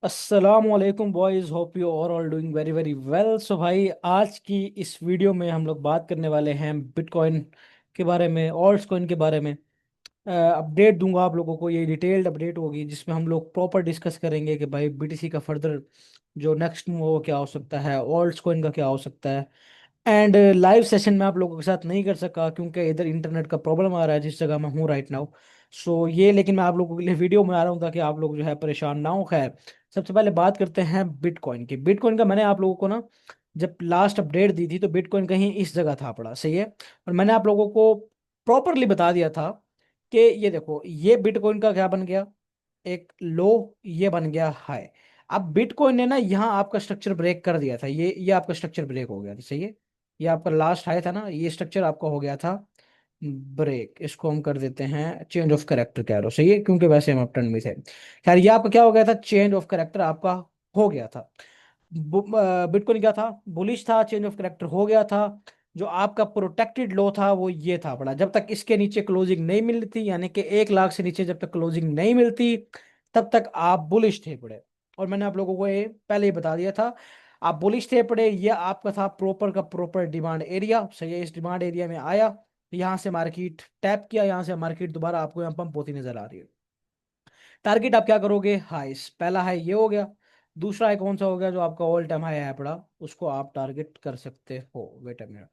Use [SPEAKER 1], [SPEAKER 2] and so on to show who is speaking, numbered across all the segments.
[SPEAKER 1] अस्सलामुअलैकुम boys, hope you are all doing very very well. So भाई, आज की इस वीडियो में हम लोग बात करने वाले हैं बिटकॉइन के बारे में, ऑल्ट्स कॉइन के बारे में। अपडेट दूंगा आप लोगों को, ये डिटेल्ड अपडेट होगी जिसमें हम लोग प्रॉपर डिस्कस करेंगे कि भाई बीटीसी का फर्दर जो नेक्स्ट मूव वो क्या हो सकता है, ऑल्ट्स कॉइन का क्या हो सकता है। एंड लाइव सेशन में आप लोगों के साथ नहीं कर सका क्योंकि इधर इंटरनेट का प्रॉब्लम आ रहा है जिस जगह मैं हूँ राइट नाउ। सो ये लेकिन मैं आप लोगों के लिए वीडियो में आ रहा हूँ ताकि आप लोग जो है परेशान ना हो। खैर, सबसे पहले बात करते हैं बिटकॉइन की। बिटकॉइन का मैंने आप लोगों को ना जब लास्ट अपडेट दी थी तो बिटकॉइन कहीं इस जगह था पड़ा, सही है। और मैंने आप लोगों को प्रॉपरली बता दिया था कि ये देखो, ये बिटकॉइन का क्या बन गया, एक लो, ये बन गया हाई। अब बिटकॉइन ने ना यहाँ आपका स्ट्रक्चर ब्रेक कर दिया था, ये आपका स्ट्रक्चर ब्रेक हो गया था, सही है। ये आपका लास्ट हाई था ना, ये स्ट्रक्चर आपका हो गया था ब्रेक। इसको हम कर देते हैं चेंज ऑफ करेक्टर कह रहे हो, सही है, क्योंकि वैसे हम अपट्रेंड में थे। खैर, ये आपका क्या हो गया था, चेंज ऑफ करेक्टर आपका हो गया था। बिटकॉइन क्या था, बुलिश था, चेंज ऑफ करेक्टर हो गया था। जो आपका प्रोटेक्टेड लो था वो ये था बड़ा, जब तक इसके नीचे क्लोजिंग नहीं मिलती, यानी कि 1 लाख से नीचे जब तक क्लोजिंग नहीं मिलती तब तक आप बुलिश थे पड़े। और मैंने आप लोगों को ये पहले ही बता दिया था, आप बुलिश थे पड़े। ये आपका था प्रॉपर का प्रॉपर डिमांड एरिया, सही है। इस डिमांड एरिया में आया, यहाँ से मार्केट टैप किया, यहाँ से मार्केट दोबारा आपको यहाँ पंप होती नजर आ रही है। टारगेट आप क्या करोगे, हाइस। पहला हाई ये हो गया, दूसरा हाई कौन सा हो गया, जो आपका ऑल टाइम हाई है पड़ा, उसको आप टारगेट कर सकते हो। वेट अ मिनट,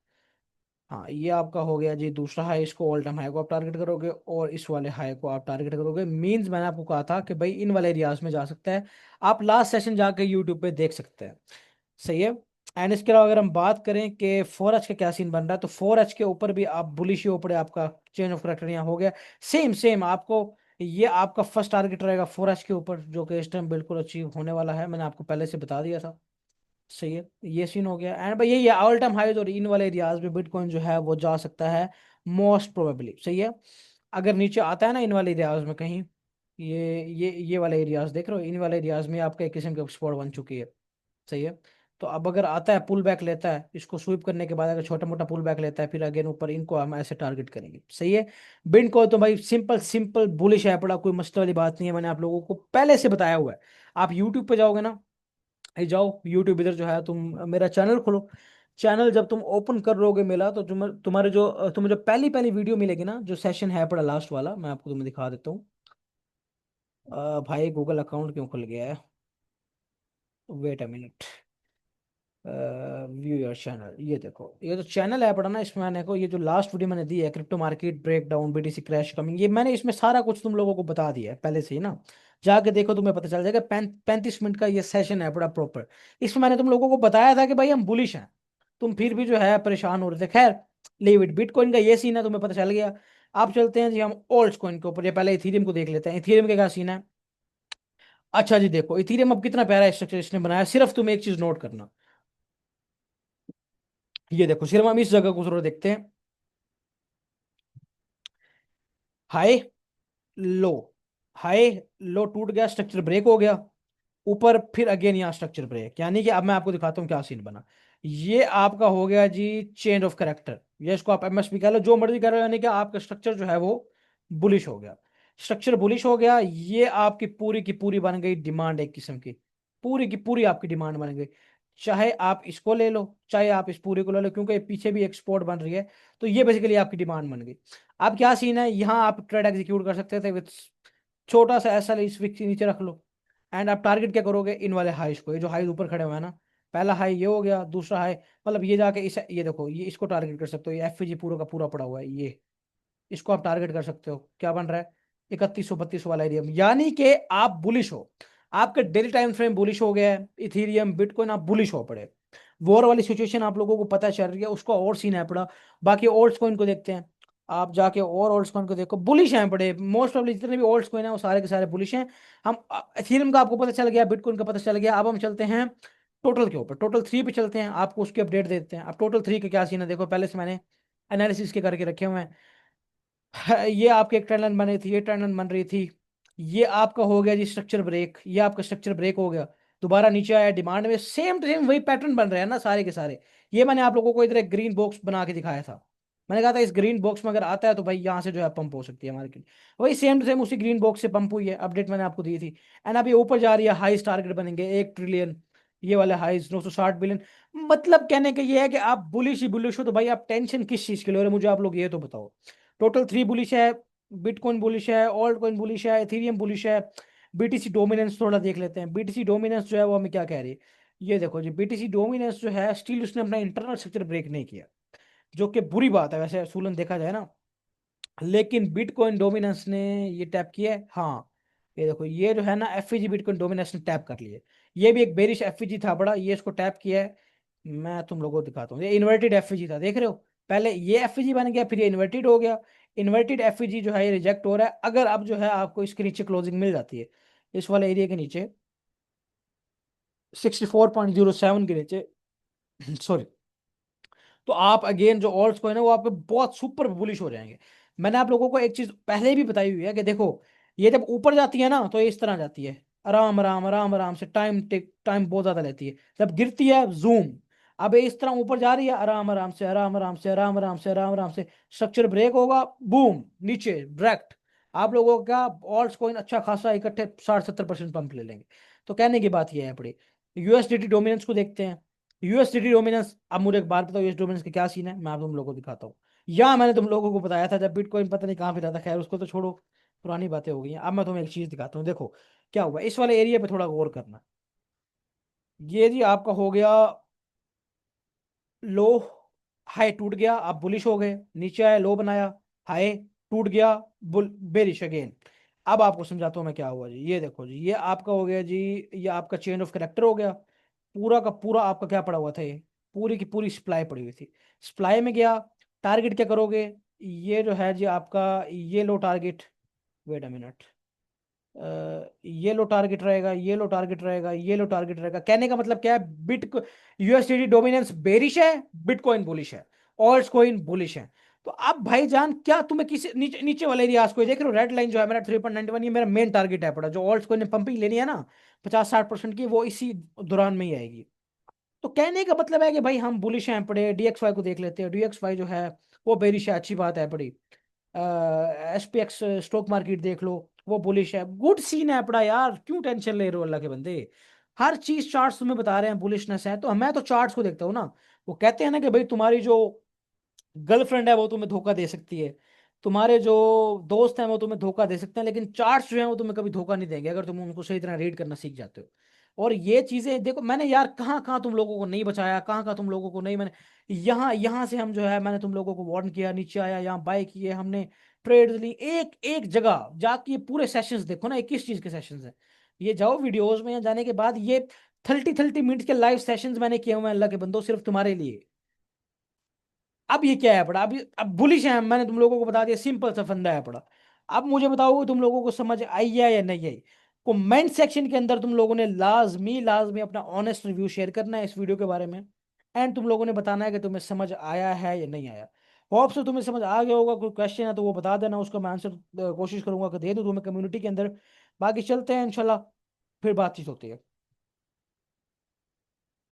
[SPEAKER 1] हाँ ये आपका हो गया जी दूसरा हाई। इसको ऑल टाइम हाई को आप टारगेट करोगे और इस वाले हाई को आप टारगेट करोगे। मींस मैंने आपको कहा था कि भाई इन वाले एरियाज में जा सकता है। आप लास्ट सेशन जाके यूट्यूब पे देख सकते हैं, सही है। एंड इसके अलावा अगर हम बात करें कि 4H का क्या सीन बन रहा है, तो 4H के ऊपर भी आप बुलिश ही ऊपर आपका चेंज ऑफ करेक्टर यहाँ हो गया। सेम सेम आपको, ये आपका फर्स्ट टारगेट रहेगा 4H के ऊपर, जो कि इस टाइम बिल्कुल अचीव होने वाला है, मैंने आपको पहले से बता दिया था, सही है। ये सीन हो गया। एंड भाई ये ऑल टाइम हाईज और इन वाले एरियाज में बिटकॉइन जो है वो जा सकता है मोस्ट प्रोबेबली, सही है। अगर नीचे आता है ना इन वाले एरियाज में कहीं, ये वाले एरियाज देख रहे हो, इन वाले एरियाज में आपका एक किस्म की स्पॉट बन चुकी है, सही है। तो अब अगर आता है पुल बैक लेता है, इसको स्वीप करने के बाद अगर छोटा मोटा पुल बैक लेता है, फिर अगेन ऊपर, इनको हम ऐसे टारगेट करेंगे, सही है। बिट को तो भाई सिंपल सिंपल बुलिश है पड़ा, कोई मसले वाली बात नहीं है, मैंने आप लोगों को पहले से बताया हुआ है। आप यूट्यूब पे जाओगे ना, ये जाओ यूट्यूब, इधर जो है तुम मेरा चैनल खोलो। चैनल जब तुम ओपन कर लोगे मेला, तो तुम्हारे जो तुम्हें जो पहली पहली वीडियो मिलेगी ना, जो सेशन है पड़ा लास्ट वाला, मैं आपको तुम्हें दिखा देता हूँ। भाई गूगल अकाउंट क्यों खुल गया है, wait a minute. View your channel, ये देखो, ये जो चैनल है पड़ा ना, इसमें मैंने को ये जो लास्ट वीडियो मैंने दी है, crypto market breakdown, BTC crash coming, ये मैंने इसमें सारा कुछ तुम लोगों को बता दिया है पहले से ही ना। जाके देखो, तुम्हें पता चल जाएगा। 35 मिनट का ये सेशन है बड़ा प्रॉपर। इसमें मैंने तुम लोगों को बताया था कि भाई हम बुलिश हैं, तुम फिर भी जो है परेशान हो रहे थे। खैर, लीव इट। बिटकॉइन का ये सीन है, तुम्हें पता चल गया। आप चलते हैं जी हम ओल्ड कॉइन के ऊपर, ये पहले इथीरियम को देख लेते हैं। इथीरियम का क्या सीन है, अच्छा जी देखो, इथीरियम अब कितना प्यारा स्ट्रक्चर इसने बनाया। सिर्फ तुम एक चीज नोट करना, ये देखो, सिर्फ हम इस जगह को जरूर देखते हैं, हाई लो, हाई लो टूट गया, स्ट्रक्चर ब्रेक हो गया, ऊपर फिर अगेन यहाँ स्ट्रक्चर ब्रेक। यानी कि अब मैं आपको दिखाता हूँ क्या सीन बना। ये आपका हो गया जी चेंज ऑफ करेक्टर, ये इसको आप एमएसपी कह लो, जो मर्जी कह लो, यानी कि आपका स्ट्रक्चर जो है वो बुलिश हो गया। स्ट्रक्चर बुलिश हो गया, ये आपकी पूरी की पूरी बन गई डिमांड, एक किस्म की पूरी की पूरी आपकी डिमांड बन गई। चाहे आप इसको ले लो, चाहे आप इस पूरे को ले लो, क्योंकि पीछे भी एक स्पॉट बन रही है, तो ये बेसिकली आपकी डिमांड बन गई। अब क्या सीन है, यहाँ आप ट्रेड एग्जीक्यूट कर सकते थे विथ छोटा सा ऐसा इस विक के नीचे रख लो। एंड आप टारगेट क्या करोगे, इन वाले हाइस को, ये जो हाई ऊपर खड़े हुए हैं ना, पहला हाई ये हो गया, दूसरा हाई, मतलब ये जाके इस, ये देखो, ये इसको टारगेट कर सकते हो। ये एफ पूरा का पूरा पड़ा हुआ है, ये इसको आप टारगेट कर सकते हो। क्या बन रहा है, 3132 वाला एरिया, यानी कि आप बुलिश हो। आपका डेली टाइम फ्रेम बुलिश हो गया है, इथीरियम बिटकॉइन आप बुलिश हो पड़े। वॉर वाली सिचुएशन आप लोगों को पता चल रही है, उसका और सीन है पड़ा। बाकी ओल्ड्स कॉइन को देखते हैं, आप जाके और ओल्ड्स कॉइन को देखो, बुलिश हैं बड़े। मोस्ट ऑफ जितने भी ओल्ड्स कॉइन है वो सारे के सारे बुलिश हैं। हम इथीरियम का आपको पता चल गया, बिटकॉइन का पता चल गया, अब हम चलते हैं टोटल के ऊपर। टोटल 3 पे चलते हैं, आपको उसकी अपडेट देते हैं। अब टोटल 3 का क्या सीन है देखो, पहले से मैंने एनालिसिस के करके रखे हुए हैं। ये आपके एक ट्रेंड लाइन बन रही थी, ये ट्रेंड लाइन बन रही थी, ये आपका हो गया जी स्ट्रक्चर ब्रेक, ये आपका स्ट्रक्चर ब्रेक हो गया, दोबारा नीचे आया डिमांड में, सेम टू सेम वही पैटर्न बन रहे हैं ना सारे के सारे। ये मैंने आप लोगों को इधर एक ग्रीन बॉक्स बना के दिखाया था, मैंने कहा था इस ग्रीन बॉक्स में अगर आता है तो भाई यहाँ से जो है पंप हो सकती है मार्केट। वही सेम टू सेम उसी ग्रीन बॉक्स से पंप हुई है, अपडेट मैंने आपको दी थी। एंड अभी ऊपर जा रही है, हाईस्ट टारगेट बनेंगे 1 ट्रिलियन, ये वाले हाईज 960 बिलियन। मतलब कहने का ये है कि आप बुलिश ही बुलिश हो, तो भाई आप टेंशन किस चीज के लिए हो रहे हैं? मुझे आप लोग ये तो बताओ। टोटल 3 बुलिश है, बिटकॉइन बुलिश है, ऑल्ट कॉइन बुलिश है, एथेरियम बुलिश है। बीटीसी डोमिनेंस थोड़ा देख लेते हैं, बीटीसी डोमिनेंस जो है वो हमें क्या कह रही है। ये देखो जी, बीटीसी डोमिनेंस जो है स्टिल उसने अपना इंटरनल स्ट्रक्चर ब्रेक नहीं किया, जो कि बुरी बात है वैसे असूलन देखा जाए ना। लेकिन बिटकॉइन डोमिनेंस ने ये टैप किया है, हाँ। ये देखो, ये जो है ना एफईजी बिटकॉइन डोमिनेंस ने टैप कर लिया है। ये भी एक बेरिश एफईजी था बड़ा, ये इसको टैप किया है। मैं तुम लोगों को दिखाता हूँ, ये इन्वर्टेड एफईजी था, देख रहे हो? पहले ये एफईजी बन गया, फिर ये इन्वर्टेड हो गया। इन्वर्टेड एफईजी जो है ये रिजेक्ट हो रहा है। अगर अब जो है आपको इसके नीचे क्लोजिंग मिल जाती है, इस वाले एरिया के नीचे 64.07 के नीचे सॉरी, तो आप अगेन जो ऑल्ट्स कॉइन है वो आप पे बहुत सुपर बुलिश हो जाएंगे। मैंने आप लोगों को एक चीज पहले भी बताई हुई है कि देखो, ये जब ऊपर जाती है ना तो ये इस तरह जाती है, आराम आराम आराम आराम से, टाइम बहुत ज्यादा लेती है। जब गिरती है जूम। अब ये इस तरह ऊपर जा रही है, आराम आराम से आराम आराम से आराम आराम से आराम आराम से, स्ट्रक्चर ब्रेक होगा, बूम नीचे डायरेक्ट। आप लोगों का ऑल्ट्स कॉइन अच्छा खासा इकट्ठे 60-70% पंप ले लेंगे। तो कहने की बात यह है अपनी। यूएसडीटी डोमिनेंस को देखते हैं। यूएसडीटी डोमिनेंस, अब मुझे एक बात बताओ, यूएस डोमिनेंस का क्या सीन है, मैं आप तुम लोगों को दिखाता हूँ। या मैंने तुम लोगों को बताया था जब बिटकॉइन पता नहीं कहाँ पे था, खैर उसको तो छोड़ो, पुरानी बातें हो गई हैं। अब मैं तुम्हें एक चीज दिखाता हूँ, देखो क्या हुआ इस वाले एरिया पे, थोड़ा गौर करना। ये जी आपका हो गया लो, हाई टूट गया, आप बुलिश हो गए, नीचे आए लो बनाया, हाई टूट गया, बुल बेरिश अगेन। अब आपको समझाता हूँ मैं क्या हुआ जी। ये देखो जी, ये आपका हो गया जी, ये आपका चेन ऑफ करेक्टर हो गया। पूरा का पूरा आपका क्या पड़ा हुआ था, ये पूरी की पूरी सप्लाई पड़ी हुई थी। सप्लाई में गया, टारगेट क्या करोगे? ये जो है जी आपका ये लो टारगेट, वेट अ मिनट, ये लो टारगेट रहेगा, ये लो टारगेट रहेगा, ये लो टारगेट रहेगा। कहने का मतलब क्या है, बिट यूएसडीटी डोमिनेंस बेरिश है, बिटकॉइन बुलिश है, ऑल्ट कॉइन बुलिश है। तो अब भाईजान क्या तुम्हें किसी नीचे नीचे वाले एरियाज को देख रहे हो, रेड लाइन जो है मेरा 3.91, ये मेरा मेन टारगेट है पड़ा, जो ऑल्ट कॉइन ने पंपिंग लेनी है ना 50-60% की, वो इसी दौरान में ही आएगी। तो कहने का मतलब है कि भाई हम बुलिश हैं पड़े। डीएक्सवाई को देख लेते हैं, डीएक्सवाई जो है वो बेरिश है, अच्छी बात है पड़ी। एसपीएक्स स्टॉक मार्केट देख लो, वो बुलिश है, गुड सीन है अपना यार, क्यों टेंशन ले रहे हो अल्लाह के बंदे। हर चीज चार्ट्स तुम्हें बता रहे हैं, बुलिशनेस है, तो मैं तो चार्ट्स को देखता हूँ ना। वो कहते हैं ना कि भाई तुम्हारी जो गर्लफ्रेंड है वो तुम्हें धोखा दे सकती है, तुम्हारे जो दोस्त हैं वो तुम्हें धोखा दे सकते हैं, लेकिन चार्ट्स जो हैं वो तुम्हें कभी धोखा नहीं देंगे अगर तुम उनको सही तरह रीड करना सीख जाते हो। और ये चीजें देखो, मैंने यार कहाँ कहाँ तुम लोगों को नहीं बचाया, कहाँ कहाँ तुम लोगों को नहीं, मैंने यहाँ यहाँ से हम जो है मैंने तुम लोगों को वार्न किया, नीचे आया यहाँ बाय किए हमने, ट्रेड ली, एक एक जगह जाके ये पूरे सेशंस देखो ना, ये किस चीज के सेशंस हैं। ये जाओ वीडियोस में, यहाँ जाने के बाद ये 30-30 मिनट के लाइव सेशंस मैंने किए हुए हैं अल्लाह के बंदो, सिर्फ तुम्हारे लिए। अब ये क्या है पड़ा, अब बुलिश है, मैंने तुम लोगों को बता दिया, सिंपल सा फंदा है पड़ा। अब मुझे बताओ तुम लोगों को समझ आई है या नहीं आई? कमेंट सेक्शन के अंदर तुम लोगों ने लाजमी लाजमी अपना ऑनेस्ट रिव्यू शेयर करना है इस वीडियो के बारे में। एंड तुम लोगों ने बताना है कि तुम्हें समझ आया है या नहीं आया। होप से तुम्हें समझ आ गया होगा, कोई क्वेश्चन है तो वो बता देना, उसका मैं आंसर कोशिश करूंगा कि दे दूं तुम्हें कम्युनिटी के अंदर। बाकी चलते हैं इंशाल्लाह, फिर बातचीत होती है।